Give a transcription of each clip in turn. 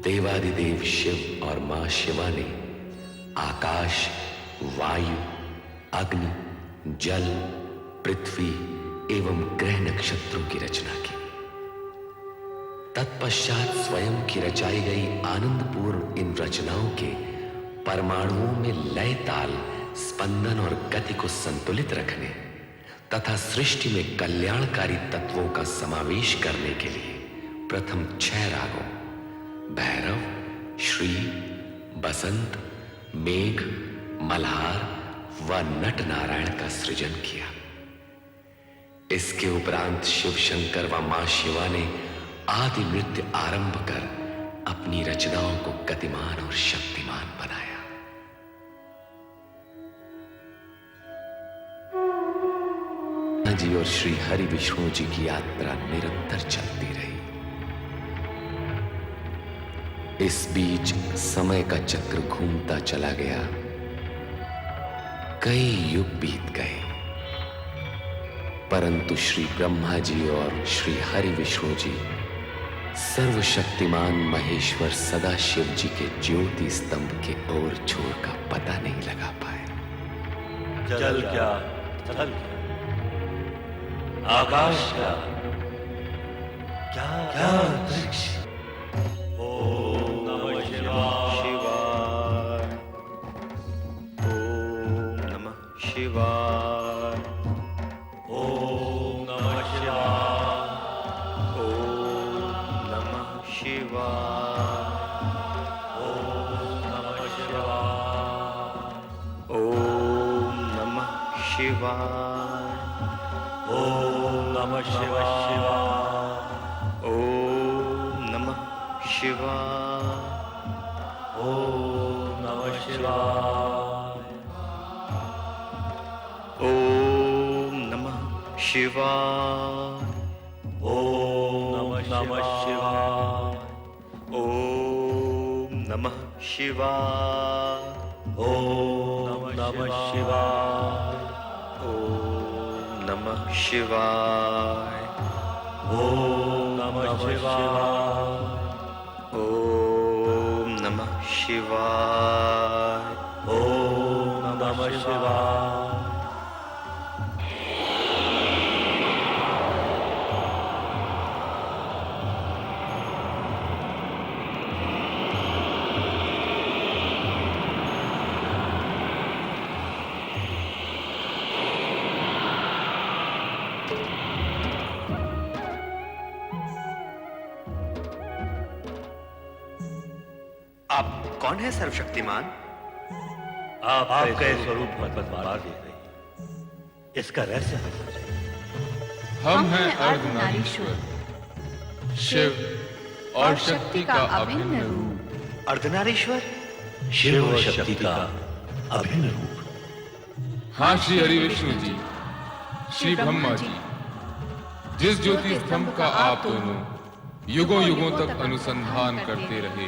देवादिदेव शिव और मां शिवा ने आकाश, वायु, अग्नि, जल, पृथ्वी एवं ग्रह नक्षत्रों की रचना की। तत्पश्चात स्वयं की रचाई गई आनंदपूर्ण इन रचनाओं के परमाणुओं में लय, ताल, स्पंदन और गति को संतुलित रखने तथा सृष्टि में कल्याणकारी तत्वों का समावेश करने के लिए प्रथम 6 रागों भैरव, श्री, बसंत, मेघ, मल्हार व नट नारायण का सृजन किया। इसके उपरांत शिव शंकर व मां शिवा ने आदि नृत्य आरंभ कर अपनी रचनाओं को गतिमान और शक्तिमान बनाया। जी और श्री हरि विष्णु जी की यात्रा निरंतर चलती रही। इस बीच समय का चक्र घूमता चला गया। कई युग बीत गए, परंतु श्री ब्रह्मा जी और श्री हरि विष्णु जी सर्वशक्तिमान महेश्वर सदाशिव जी के ज्योति स्तंभ के ओर छोर का पता नहीं लगा पाए। जल क्या, थल क्या, आकाश क्या, क्या अंतरिक्ष। ओम नमः शिवाय, ओम नमः शिवाय, ओम नमः शिवाय, ओम नमः शिवाय, ओम नमः शिवाय, ओम नमः शिवाय, ओम नमः शिवाय, ओम नमः शिवाय, ओम नमः शिवाय, ओम नमः शिवाय, ओम नमः शिवाय, ओम नमः शिवाय, ओम नमः शिवाय, ओम नमः शिवाय, ओम नमः शिवाय, ओम नमः शिवाय, ओम नमः शिवाय। आप कौन है सर्वशक्तिमान? आपका स्वरूप बार देख रही, इसका रहस्य हमें समझाइए। हम हैं अर्धनारीश्वर, शिव और शक्ति का अभिन्न रूप। अर्धनारीश्वर, शिव और शक्ति का अभिन्न रूप। हाँ श्री हरि विष्णु जी, श्री ब्रह्मा जी, जिस ज्योति स्तंभ का आप दोनों युगों युगों तक अनुसंधान करते रहे,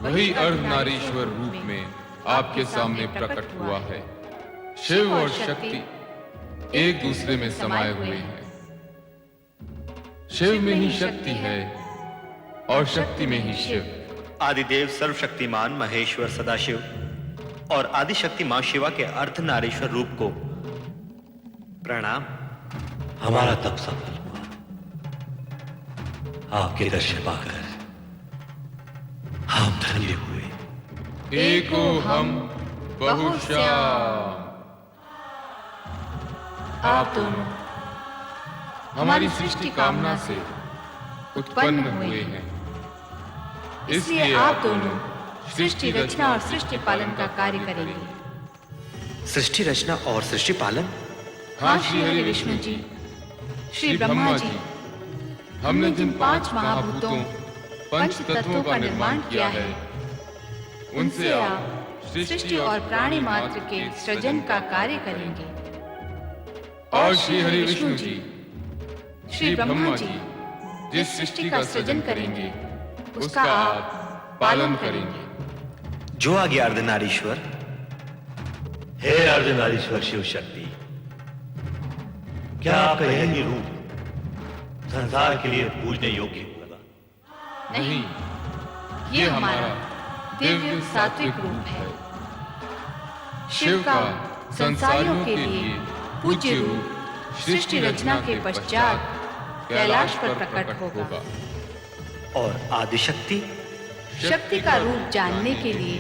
वही अर्धनारीश्वर रूप में आपके सामने प्रकट हुआ है। शिव और शक्ति एक दूसरे में समाये हुए हैं। शिव में ही शक्ति है और शक्ति में ही शिव। आदिदेव सर्वशक्तिमान महेश्वर सदाशिव और आदिशक्ति मां शिवा के अर्धनारीश्वर रूप को प्रणाम। हमारा तप सफल हुआ। आपके दर्शन पाकर हम धन्य हुए। एको हम बहुश्याम। आप दोनों हमारी सृष्टि कामना से उत्पन्न हुए हैं, इसलिए आप दोनों सृष्टि रचना और सृष्टि पालन का कार्य करेंगे। सृष्टि रचना और सृष्टि पालन? हाँ श्री हरि विष्णु जी, श्री ब्रह्मा जी, हमने जिन 5 महाभूतों, पंच तत्वों का निर्माण किया है, उनसे आप सृष्टि और प्राणी मात्र के सृजन का कार्य करेंगे। और श्री हरि विष्णु जी, श्री ब्रह्मा जी, जिस सृष्टि का सृजन करेंगे, उसका आप पालन करेंगे। जो आ गया अर्धनारीश्वर। हे अर्धनारीश्वर शिव शक्ति, क्या आपका यही रूप संसार के लिए पूजने योग्य होगा? नहीं, ये हमारा दिव्य सात्विक रूप है। शिव का संसारियों के लिए पूज्य रूप सृष्टि रचना के पश्चात कैलाश पर प्रकट होगा और आदिशक्ति शक्ति का रूप जानने के लिए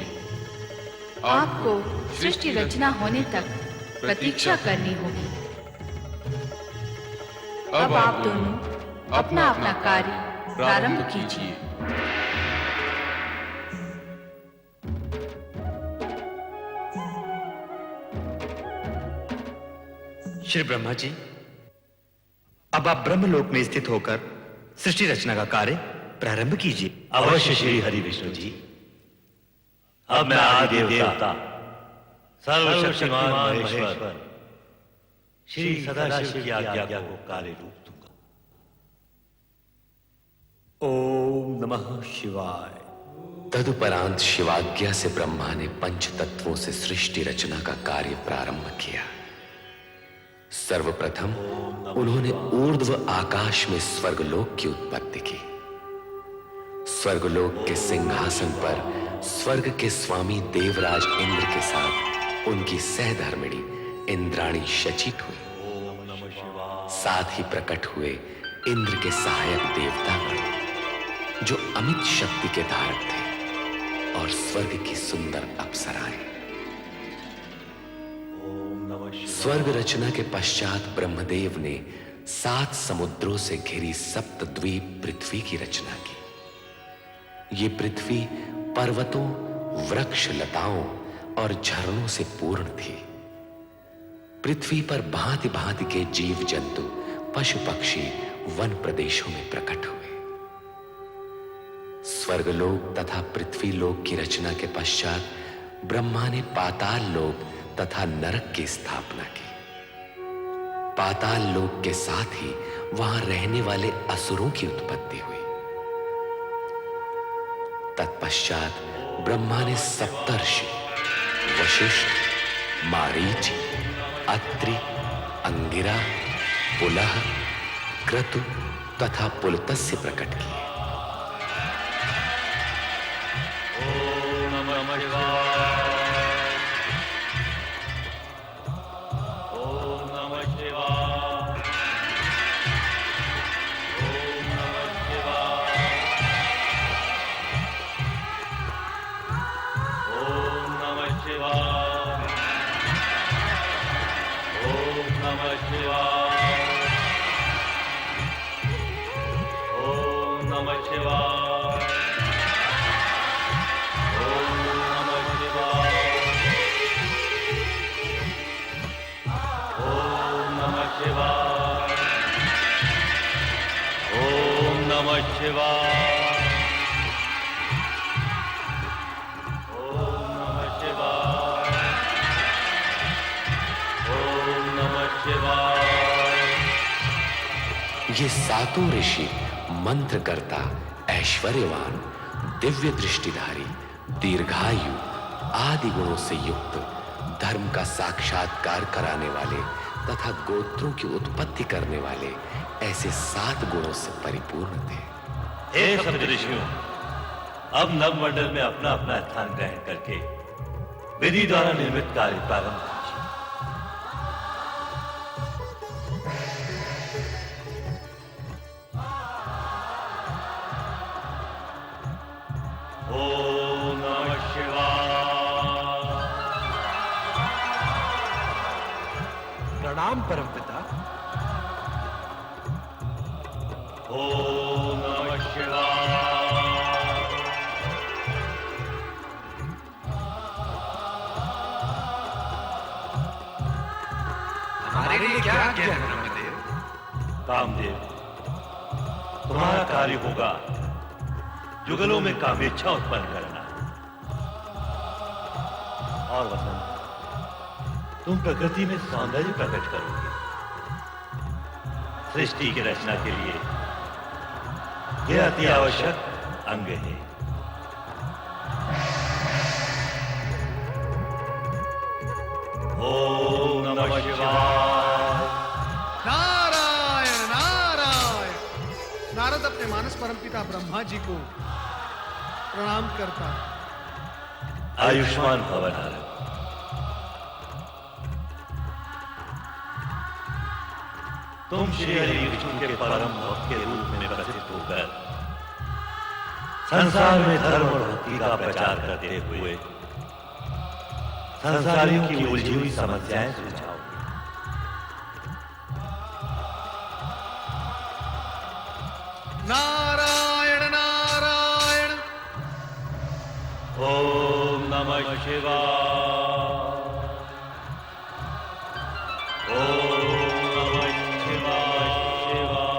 आपको सृष्टि रचना होने तक प्रतीक्षा करनी होगी। अब आप दोनों अपना अपना कार्य प्रारंभ कीजिए। श्री ब्रह्मा जी, अब आप ब्रह्मलोक में स्थित होकर सृष्टि रचना का कार्य प्रारंभ कीजिए। अवश्य श्री हरि विष्णु जी। अब मैं आदि देवता सर्वशक्तिमान महेश्वर श्री सदाशिव की आज्ञा को कार्य रूप दूंगा। ओम नमः शिवाय। तदुपरांत शिवाज्ञा से ब्रह्मा ने पंच तत्वों से सृष्टि रचना का कार्य प्रारंभ किया। सर्वप्रथम उन्होंने ऊर्ध्व आकाश में स्वर्गलोक की उत्पत्ति की। स्वर्गलोक के सिंहासन पर स्वर्ग के स्वामी देवराज इंद्र के साथ उनकी सहधर्मिणी इंद्राणी शचित हुई। साथ ही प्रकट हुए इंद्र के सहायक देवतागण जो अमित शक्ति के धारक थे और स्वर्ग की सुंदर अप्सराएं। स्वर्ग रचना के पश्चात ब्रह्मदेव ने 7 समुद्रों से घिरी सप्तद्वीप पृथ्वी की रचना की। ये पृथ्वी पर्वतों, वृक्ष, लताओं और झरनों से पूर्ण थी। पृथ्वी पर भांति भांति के जीव जंतु, पशु पक्षी वन प्रदेशों में प्रकट हुए। स्वर्गलोक तथा पृथ्वी लोक की रचना के पश्चात ब्रह्मा ने पाताल लोक तथा नरक की स्थापना की। पाताल लोक के साथ ही वहां रहने वाले असुरों की उत्पत्ति हुई। तत्पश्चात ब्रह्मा ने सप्तर्षि वशिष्ठ, मारीच, अत्रि, अंगिरा, पुलह, क्रतु तथा पुलत्स्य प्रकट किए। ये सातों ऋषि मंत्रकर्ता, ऐश्वर्यवान, दिव्य दृष्टिधारी, दीर्घायु आदि गुणों से युक्त, धर्म का साक्षात्कार कराने वाले तथा गोत्रों की उत्पत्ति करने वाले ऐसे 7 गुणों से परिपूर्ण थे। हे सप्तऋषियों, अब नवमंडल में अपना अपना स्थान ग्रहण करके विधि द्वारा निर्मित कार्य प्रारंभ कीजिए। ओम नमः शिवाय। प्रणाम परमपिता। ओम नमः शिवाय। हमारे लिए क्या आज्ञा है ब्रह्मदेव? कामदेव, तुम्हारा कार्य होगा जुगलों में कामेच्छा उत्पन्न करना। और वसंत, तुम प्रकृति में सौंदर्य प्रकट करोगे। सृष्टि की रचना के लिए यह अति आवश्यक अंग है। ओम नमः शिवाय। नारायण। नारद अपने मानस परमपिता ब्रह्मा जी को प्रणाम करता। आयुष्मान भव नारद। तुम श्री हरि विष्णु के परम भक्त के रूप में प्रसिद्ध होकर संसार में धर्म और भक्ति का प्रचार करते हुए संसारियों की उलझी हुई समस्याएं सुलझाओगे। नारायण नारायण। ओम नमः शिवाय। ओम नमः शिवाय शिवाय।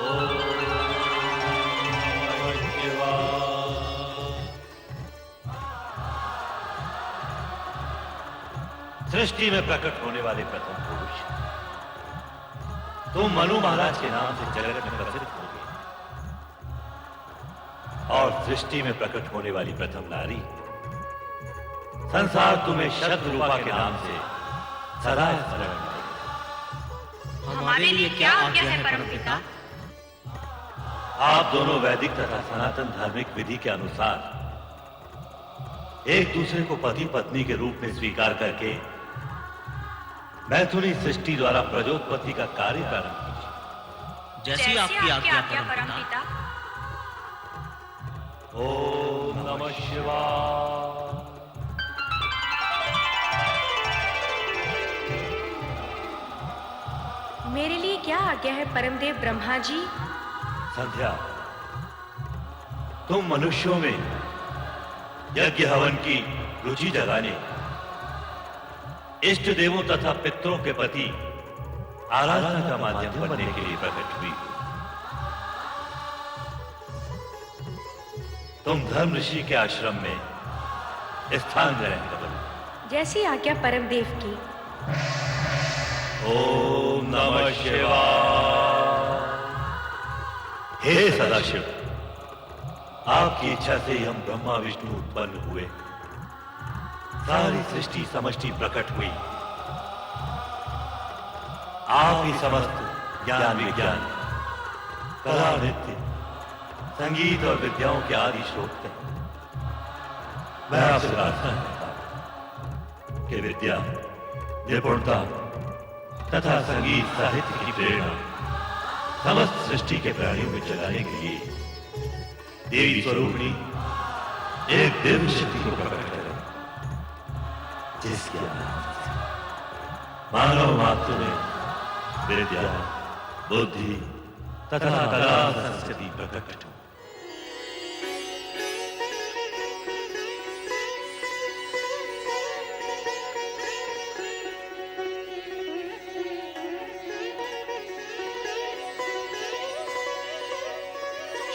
ओम नमः शिवाय। सृष्टि में प्रकट होने वाले प्रथम पुरुष तुम मनु महाराज के नाम से जगत में प्रसिद्ध हो गए, और सृष्टि में प्रकट होने वाली प्रथम नारी संसार तुम्हें शतरूपा के नाम से सदा स्मरण करेगा। हमारे लिए क्या आज्ञा है परमपिता? आप दोनों वैदिक तथा सनातन धार्मिक विधि के अनुसार एक दूसरे को पति पत्नी के रूप में स्वीकार करके मैथुनी सृष्टि द्वारा प्रजोत्पत्ति का कार्य प्रारंभ कीजिए। जैसी आपकी आज्ञा परमपिता। ओम नमः शिवाय। मेरे लिए क्या आज्ञा है परमदेव ब्रह्मा जी? संध्या, तुम मनुष्यों में यज्ञ हवन की रुचि जगाने, इष्ट देवों तथा पितरों के प्रति आराधना का माध्यम बनने के लिए प्रकट हुई। तुम धर्म ऋषि के आश्रम में स्थान ग्रहण करो। जैसी आज्ञा परमदेव की। ओम नमः शिवाय। हे सदाशिव, आपकी इच्छा से ही हम ब्रह्मा विष्णु उत्पन्न हुए। सारी सृष्टि समष्टि प्रकट हुई। आप ही समस्त ज्ञान विज्ञान, कला नृत्य, संगीत और विद्याओं के आदि स्रोत हैं। मैं आपसे प्रार्थना करता हूं कि विद्या, निपुणता तथा संगीत साहित्य की प्रेरणा समस्त सृष्टि के प्राणियों में जगाने के लिए देवी स्वरूपणी एक दिव्य शक्ति को प्रकट करें, जिसके मानव मात्र में विद्या, बुद्धि तथा कला संस्कृति प्रकट हो।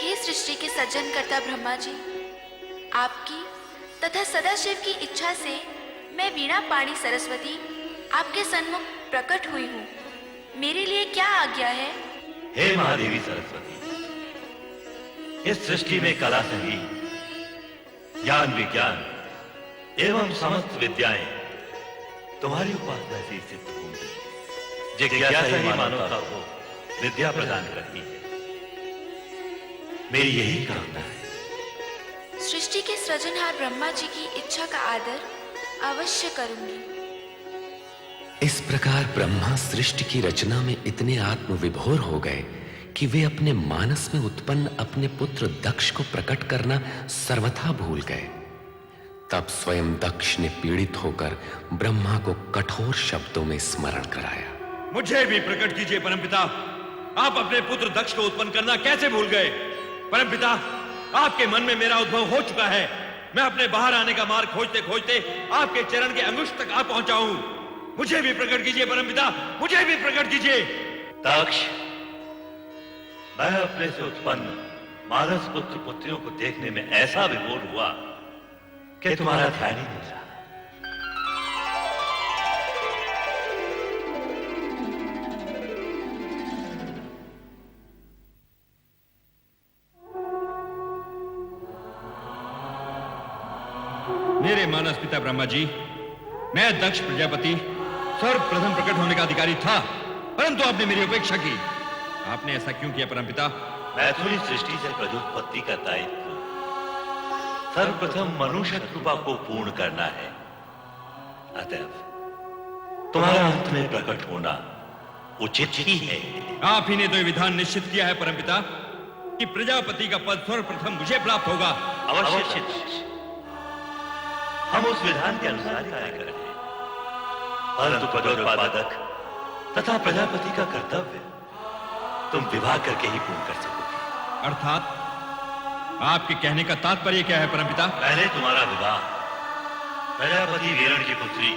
हे सृष्टि के सज्जनकर्ता ब्रह्मा जी, आपकी तथा सदाशिव की इच्छा से मैं वीणा पाणी सरस्वती आपके सन्मुख प्रकट हुई हूँ। मेरे लिए क्या आज्ञा है? हे महादेवी सरस्वती, इस सृष्टि में कला संगीत, ज्ञान विज्ञान एवं समस्त विद्याएं तुम्हारी उपासना से सिद्ध होंगी। जिज्ञासा ही मानवता को विद्या प्रदान करती है। मेरी यही कामना है। सृष्टि के सृजनहार ब्रह्मा जी की इच्छा का आदर अवश्य करूंगी। इस प्रकार ब्रह्मा सृष्टि की रचना में इतने आत्मविभोर हो गए कि वे अपने मानस में उत्पन्न अपने पुत्र दक्ष को प्रकट करना सर्वथा भूल गए। तब स्वयं दक्ष ने पीड़ित होकर ब्रह्मा को कठोर शब्दों में स्मरण कराया। मुझे भी प्रकट कीजिए परमपिता। आप अपने पुत्र दक्ष को उत्पन्न करना कैसे भूल गए? परमपिता, आपके मन में मेरा उद्भव हो चुका है। मैं अपने बाहर आने का मार्ग खोजते खोजते आपके चरण के अंगुष्ठ तक आ पहुंचा हूं। मुझे भी प्रकट कीजिए परमपिता, मुझे भी प्रकट कीजिए। दक्ष, मैं अपने से उत्पन्न मानस पुत्र पुत्रियों को देखने में ऐसा विभोर हुआ कि तुम्हारा ध्यान ही नहीं रहा। मेरे मानस पिता ब्रह्मा जी, मैं दक्ष प्रजापति सर्वप्रथम प्रकट होने का अधिकारी था, परंतु आपने मेरी उपेक्षा की। आपने ऐसा क्यों किया परमपिता? मैथुनी सृष्टि से प्रजोत्पत्ति का दायित्व सर्वप्रथम मनुष्य कृपा को पूर्ण करना है। अतएव तुम्हारा अंत में प्रकट होना उचित ही है। आप ही ने तो ये विधान निश्चित किया है परमपिता कि प्रजापति का पद सर्वप्रथम मुझे प्राप्त होगा। अवश्य हम उस विधान के अनुसार ही कार्य करें, परंतु पदोत्पादक तथा प्रजापति का कर्तव्य तुम विवाह करके ही पूर्ण कर सकोगे। अर्थात आपके कहने का तात्पर्य क्या है परमपिता? पहले तुम्हारा विवाह प्रजापति वीरण की पुत्री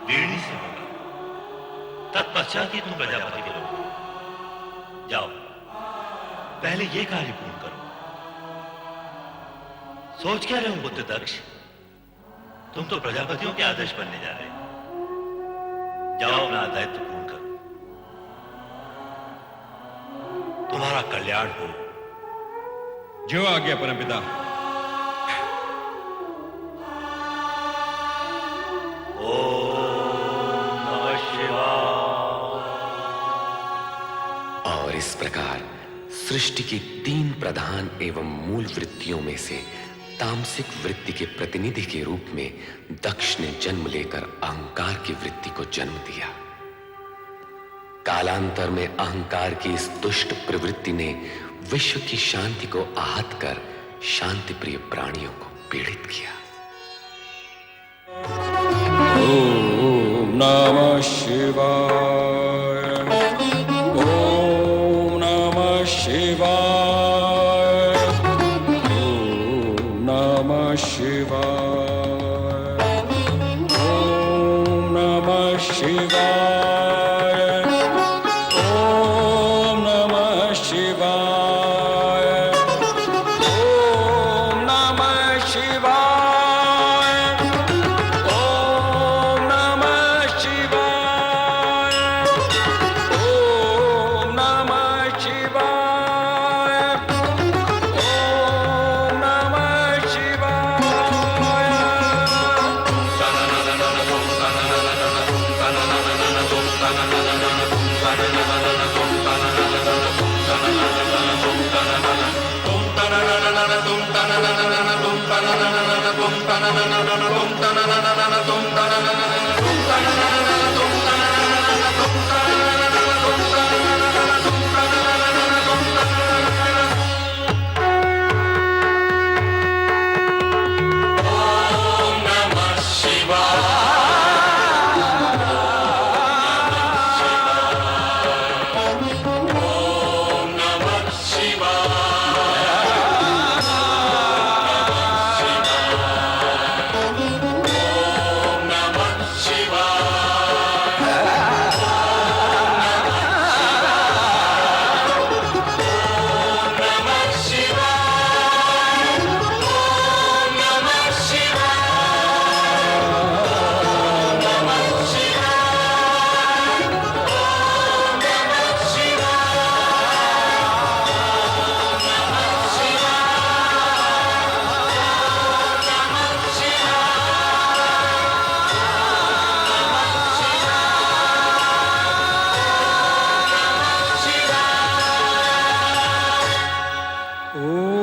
वीरणी से होगा, तत्पश्चात ही तुम प्रजापति के लोग। जाओ पहले ये कार्य पूर्ण करो। सोच क्या रहे हो पुत्र दक्ष, तुम तो प्रजापतियों के आदर्श बनने जा रहे हो। जाओ अपना दायित्व पूर्ण करो, तुम्हारा कल्याण हो। जो आ गया परमपिता। ओम नमः शिवाय। और इस प्रकार सृष्टि की 3 प्रधान एवं मूल वृत्तियों में से तामसिक वृत्ति के प्रतिनिधि के रूप में दक्ष ने जन्म लेकर अहंकार की वृत्ति को जन्म दिया। कालांतर में अहंकार की इस दुष्ट प्रवृत्ति ने विश्व की शांति को आहत कर शांति प्रिय प्राणियों को पीड़ित किया। ओम नमः शिवाय। ओम नमः शिवाय। ओम नमः शिवाय। ओम नमः शिवाय। Oh